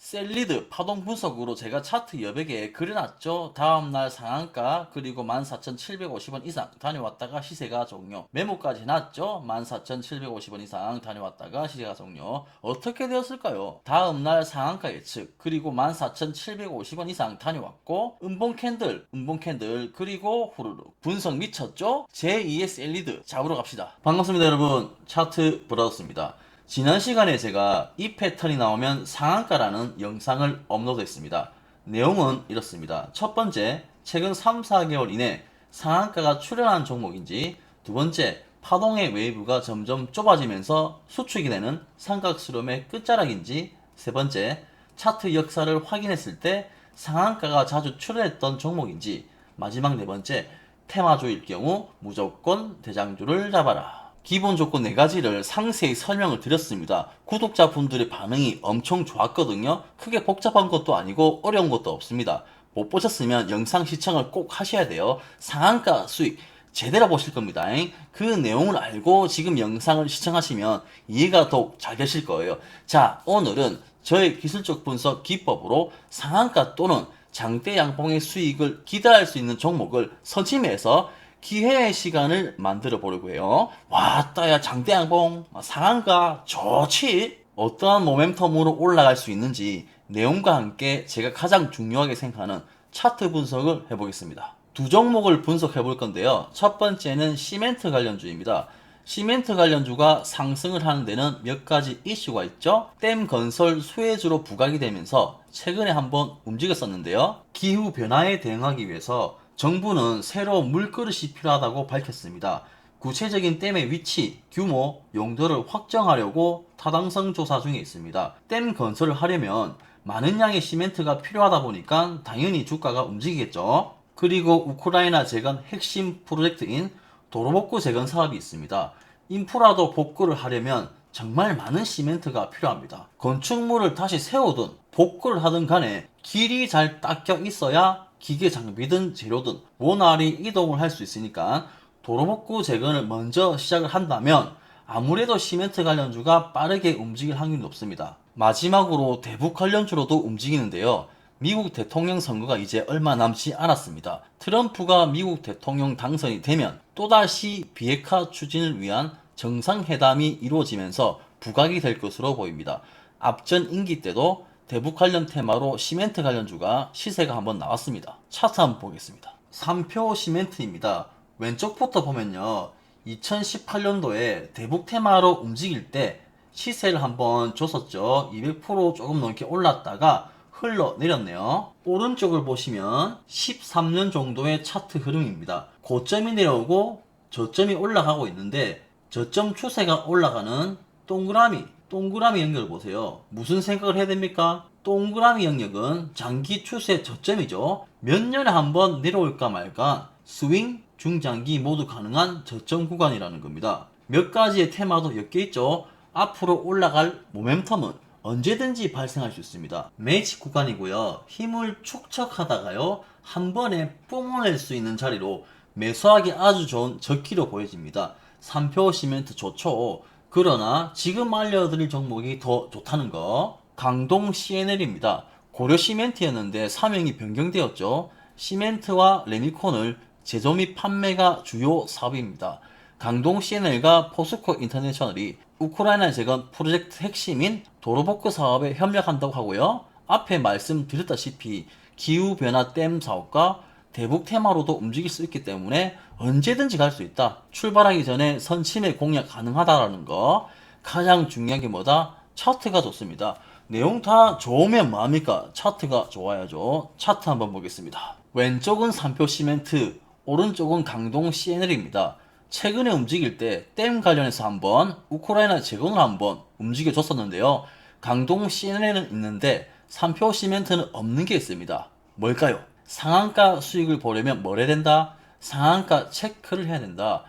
셀리드 파동 분석으로 제가 차트 여백에 그려놨죠. 다음날 상한가 그리고 14,750원 이상 다녀왔다가 시세가 종료. 메모까지 해놨죠. 14,750원 이상 다녀왔다가 시세가 종료. 어떻게 되었을까요? 다음날 상한가 예측 그리고 14,750원 이상 다녀왔고 음봉 캔들 그리고 후루룩 분석 미쳤죠. 제2의 셀리드 잡으러 갑시다. 반갑습니다 여러분, 차트 브라더스입니다. 지난 시간에 제가 이 패턴이 나오면 상한가라는 영상을 업로드했습니다. 내용은 이렇습니다. 첫 번째, 최근 3, 4개월 이내 상한가가 출현한 종목인지, 두 번째, 파동의 웨이브가 점점 좁아지면서 수축이 되는 삼각수렴의 끝자락인지, 세 번째, 차트 역사를 확인했을 때 상한가가 자주 출현했던 종목인지, 마지막 네 번째, 테마주일 경우 무조건 대장주를 잡아라. 기본 조건 4가지를 상세히 설명을 드렸습니다. 구독자분들의 반응이 엄청 좋았거든요. 크게 복잡한 것도 아니고 어려운 것도 없습니다. 못 보셨으면 영상 시청을 꼭 하셔야 돼요. 상한가 수익 제대로 보실 겁니다. 그 내용을 알고 지금 영상을 시청하시면 이해가 더욱 잘 되실 거예요. 자, 오늘은 저의 기술적 분석 기법으로 상한가 또는 장대 양봉의 수익을 기대할 수 있는 종목을 선침해서 기회의 시간을 만들어 보려고 해요. 왔다야 장대양봉 상한가 좋지. 어떠한 모멘텀으로 올라갈 수 있는지 내용과 함께 제가 가장 중요하게 생각하는 차트 분석을 해보겠습니다. 두 종목을 분석해 볼 건데요. 첫 번째는 시멘트 관련주입니다. 시멘트 관련주가 상승을 하는 데는 몇 가지 이슈가 있죠. 댐 건설 수혜주로 부각이 되면서 최근에 한번 움직였었는데요. 기후 변화에 대응하기 위해서 정부는 새로운 물그릇이 필요하다고 밝혔습니다. 구체적인 댐의 위치, 규모, 용도를 확정하려고 타당성 조사 중에 있습니다. 댐 건설을 하려면 많은 양의 시멘트가 필요하다 보니까 당연히 주가가 움직이겠죠. 그리고 우크라이나 재건 핵심 프로젝트인 도로복구 재건 사업이 있습니다. 인프라도 복구를 하려면 정말 많은 시멘트가 필요합니다. 건축물을 다시 세우든 복구를 하든 간에 길이 잘 닦여 있어야 기계 장비든 재료든 원활히 이동을 할 수 있으니까 도로복구 재건을 먼저 시작을 한다면 아무래도 시멘트 관련주가 빠르게 움직일 확률이 높습니다. 마지막으로 대북 관련주로도 움직이는데요. 미국 대통령 선거가 이제 얼마 남지 않았습니다. 트럼프가 미국 대통령 당선이 되면 또다시 비핵화 추진을 위한 정상회담이 이루어지면서 부각이 될 것으로 보입니다. 앞전 임기 때도 대북 관련 테마로 시멘트 관련주가 시세가 한번 나왔습니다. 차트 한번 보겠습니다. 3표 시멘트입니다. 왼쪽부터 보면요. 2018년도에 대북 테마로 움직일 때 시세를 한번 줬었죠. 200% 조금 넘게 올랐다가 흘러내렸네요. 오른쪽을 보시면 13년 정도의 차트 흐름입니다. 고점이 내려오고 저점이 올라가고 있는데 저점 추세가 올라가는 동그라미 영역을 보세요. 무슨 생각을 해야 됩니까? 동그라미 영역은 장기 추세 저점이죠. 몇 년에 한번 내려올까 말까 스윙, 중장기 모두 가능한 저점 구간이라는 겁니다. 몇 가지의 테마도 엮여 있죠. 앞으로 올라갈 모멘텀은 언제든지 발생할 수 있습니다. 매직 구간이고요. 힘을 축적하다가요. 한 번에 뿜어낼 수 있는 자리로 매수하기 아주 좋은 저기로 보여집니다. 3표 시멘트 좋죠. 그러나 지금 알려드릴 종목이 더 좋다는 거. 강동 CNL입니다. 고려 시멘트였는데 사명이 변경되었죠. 시멘트와 레미콘을 제조 및 판매가 주요 사업입니다. 강동 CNL과 포스코 인터내셔널이 우크라이나 재건 프로젝트 핵심인 도로복구 사업에 협력한다고 하고요. 앞에 말씀드렸다시피 기후변화 댐 사업과 대북 테마로도 움직일 수 있기 때문에 언제든지 갈 수 있다. 출발하기 전에 선침에 공략 가능하다라는 거. 가장 중요한 게 뭐다? 차트가 좋습니다. 내용 다 좋으면 뭐합니까? 차트가 좋아야죠. 차트 한번 보겠습니다. 왼쪽은 3표 시멘트, 오른쪽은 강동 CNL입니다. 최근에 움직일 때 댐 관련해서 한번 우크라이나 재건을 한번 움직여 줬었는데요. 강동 CNL은 있는데 3표 시멘트는 없는 게 있습니다. 뭘까요? 상한가 수익을 보려면 뭘 해야 된다? 상한가 체크를 해야 된다.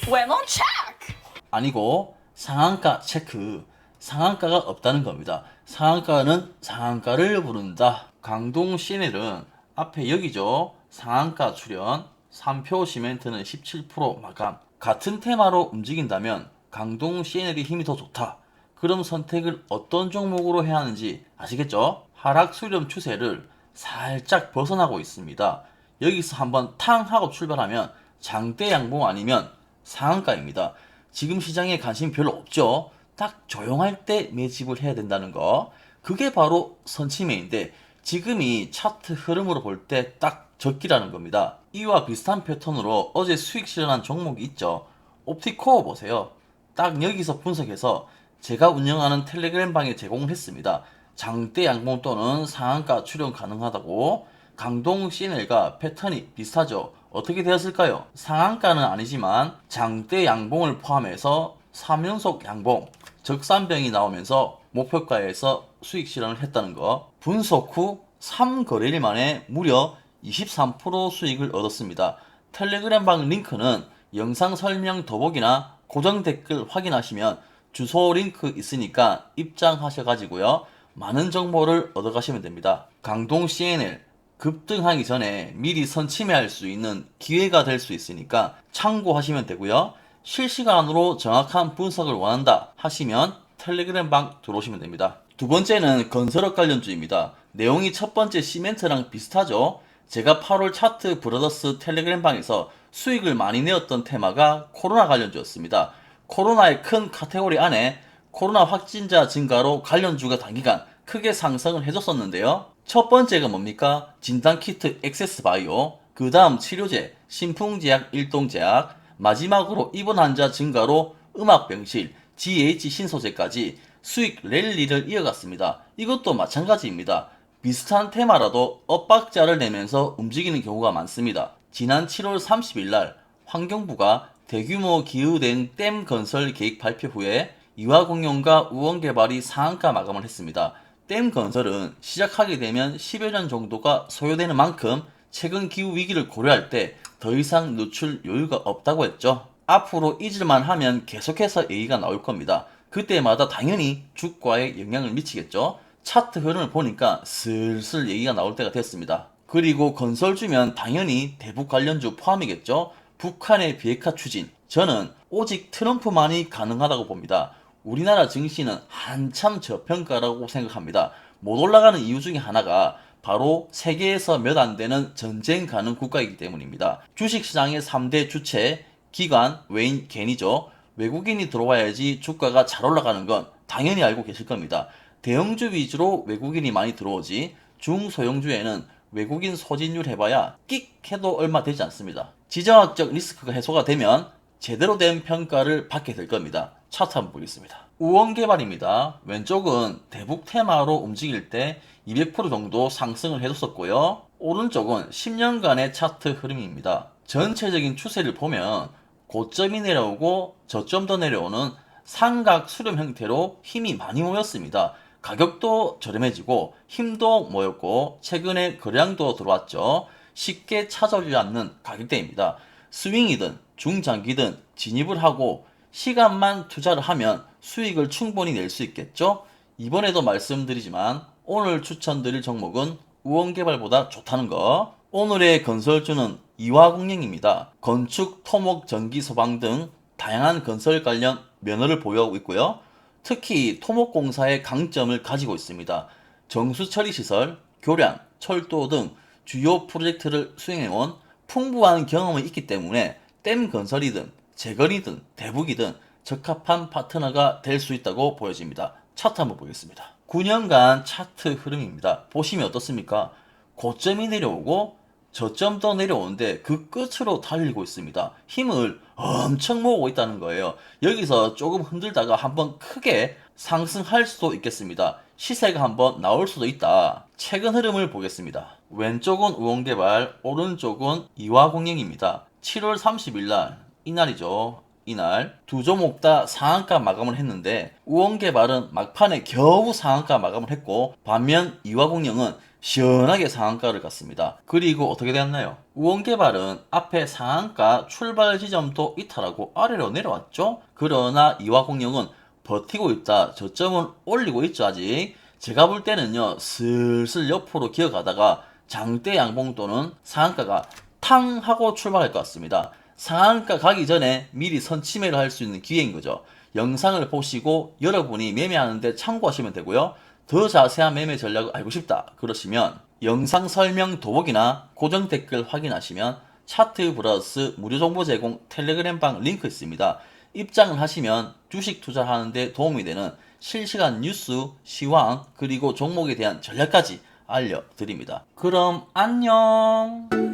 When on check! 아니고 상한가 체크. 상한가가 없다는 겁니다. 상한가는 상한가를 부른다. 강동 CNL은 앞에 여기죠. 상한가 출현. 3표 시멘트는 17% 마감. 같은 테마로 움직인다면 강동 CNL이 힘이 더 좋다. 그럼 선택을 어떤 종목으로 해야 하는지 아시겠죠? 하락 수렴 추세를 살짝 벗어나고 있습니다. 여기서 한번 탕 하고 출발하면 장대 양봉 아니면 상한가입니다. 지금 시장에 관심 별로 없죠? 딱 조용할 때 매집을 해야 된다는 거. 그게 바로 선침매인데 지금이 차트 흐름으로 볼 때 딱 적기라는 겁니다. 이와 비슷한 패턴으로 어제 수익 실현한 종목이 있죠. 옵티코어 보세요. 딱 여기서 분석해서 제가 운영하는 텔레그램 방에 제공을 했습니다. 장대 양봉 또는 상한가 출현 가능하다고. 강동 CNL과 패턴이 비슷하죠. 어떻게 되었을까요? 상한가는 아니지만 장대 양봉을 포함해서 3연속 양봉, 적산병이 나오면서 목표가에서 수익 실현을 했다는 거. 분석 후 3거래일 만에 무려 23% 수익을 얻었습니다. 텔레그램 방 링크는 영상 설명 더보기나 고정 댓글 확인하시면 주소 링크 있으니까 입장하셔가지고요. 많은 정보를 얻어가시면 됩니다. 강동 CNL 급등하기 전에 미리 선침해할 수 있는 기회가 될 수 있으니까 참고하시면 되고요. 실시간으로 정확한 분석을 원한다 하시면 텔레그램 방 들어오시면 됩니다. 두 번째는 건설업 관련주입니다. 내용이 첫 번째 시멘트랑 비슷하죠. 제가 8월 차트 브러더스 텔레그램 방에서 수익을 많이 내었던 테마가 코로나 관련주였습니다. 코로나의 큰 카테고리 안에 코로나 확진자 증가로 관련주가 단기간 크게 상승을 해줬었는데요. 첫 번째가 뭡니까? 진단키트 액세스바이오, 그 다음 치료제, 신풍제약, 일동제약, 마지막으로 입원 환자 증가로 음압병실, GH 신소재까지 수익 랠리를 이어갔습니다. 이것도 마찬가지입니다. 비슷한 테마라도 엇박자를 내면서 움직이는 경우가 많습니다. 지난 7월 30일 날 환경부가 대규모 기후대응 댐 건설 계획 발표 후에 이화공룡과 우원개발이 상한가 마감을 했습니다. 댐 건설은 시작하게 되면 10여 년 정도가 소요되는 만큼 최근 기후 위기를 고려할 때 더 이상 늦출 여유가 없다고 했죠. 앞으로 잊을만 하면 계속해서 얘기가 나올 겁니다. 그때마다 당연히 주가에 영향을 미치겠죠. 차트 흐름을 보니까 슬슬 얘기가 나올 때가 됐습니다. 그리고 건설주면 당연히 대북 관련주 포함이겠죠. 북한의 비핵화 추진. 저는 오직 트럼프만이 가능하다고 봅니다. 우리나라 증시는 한참 저평가라고 생각합니다. 못 올라가는 이유 중에 하나가 바로 세계에서 몇 안 되는 전쟁 가능 국가이기 때문입니다. 주식시장의 3대 주체, 기관, 외인, 개인이죠. 외국인이 들어와야지 주가가 잘 올라가는 건 당연히 알고 계실 겁니다. 대형주 위주로 외국인이 많이 들어오지 중소형주에는 외국인 소진율 해봐야 끽 해도 얼마 되지 않습니다. 지정학적 리스크가 해소가 되면 제대로 된 평가를 받게 될 겁니다. 차트 한번 보겠습니다. 우원개발입니다. 왼쪽은 대북 테마로 움직일 때 200% 정도 상승을 해줬었고요. 오른쪽은 10년간의 차트 흐름입니다. 전체적인 추세를 보면 고점이 내려오고 저점도 내려오는 삼각 수렴 형태로 힘이 많이 모였습니다. 가격도 저렴해지고 힘도 모였고 최근에 거래량도 들어왔죠. 쉽게 찾아오지 않는 가격대입니다. 스윙이든 중장기든 진입을 하고 시간만 투자를 하면 수익을 충분히 낼 수 있겠죠. 이번에도 말씀드리지만 오늘 추천드릴 종목은 우원개발보다 좋다는 거. 오늘의 건설주는 이화공령입니다. 건축, 토목, 전기, 소방 등 다양한 건설 관련 면허를 보유하고 있고요. 특히 토목공사의 강점을 가지고 있습니다. 정수처리시설, 교량, 철도 등 주요 프로젝트를 수행해온 풍부한 경험이 있기 때문에 댐 건설이든 재건이든 대북이든 적합한 파트너가 될 수 있다고 보여집니다. 차트 한번 보겠습니다. 9년간 차트 흐름입니다. 보시면 어떻습니까? 고점이 내려오고 저점도 내려오는데 그 끝으로 달리고 있습니다. 힘을 엄청 모으고 있다는 거예요. 여기서 조금 흔들다가 한번 크게 상승할 수도 있겠습니다. 시세가 한번 나올 수도 있다. 최근 흐름을 보겠습니다. 왼쪽은 우원개발, 오른쪽은 이화공령입니다. 7월 30일 날 이날이죠. 이날 두 종목 다 상한가 마감을 했는데 우원개발은 막판에 겨우 상한가 마감을 했고 반면 이화공령은 시원하게 상한가를 갔습니다. 그리고 어떻게 되었나요? 우원개발은 앞에 상한가 출발 지점도 이탈하고 아래로 내려왔죠. 그러나 이화공령은 버티고 있다. 저점은 올리고 있죠. 아직 제가 볼 때는요 슬슬 옆으로 기어가다가 장대 양봉 또는 상한가가 탕 하고 출발할 것 같습니다. 상한가 가기 전에 미리 선침해를 할 수 있는 기회인 거죠. 영상을 보시고 여러분이 매매하는데 참고하시면 되고요. 더 자세한 매매 전략을 알고 싶다 그러시면 영상 설명 더보기나 고정 댓글 확인하시면 차트 플러스 무료 정보 제공 텔레그램방 링크 있습니다. 입장을 하시면 주식 투자하는데 도움이 되는 실시간 뉴스, 시황, 그리고 종목에 대한 전략까지 알려드립니다. 그럼 안녕.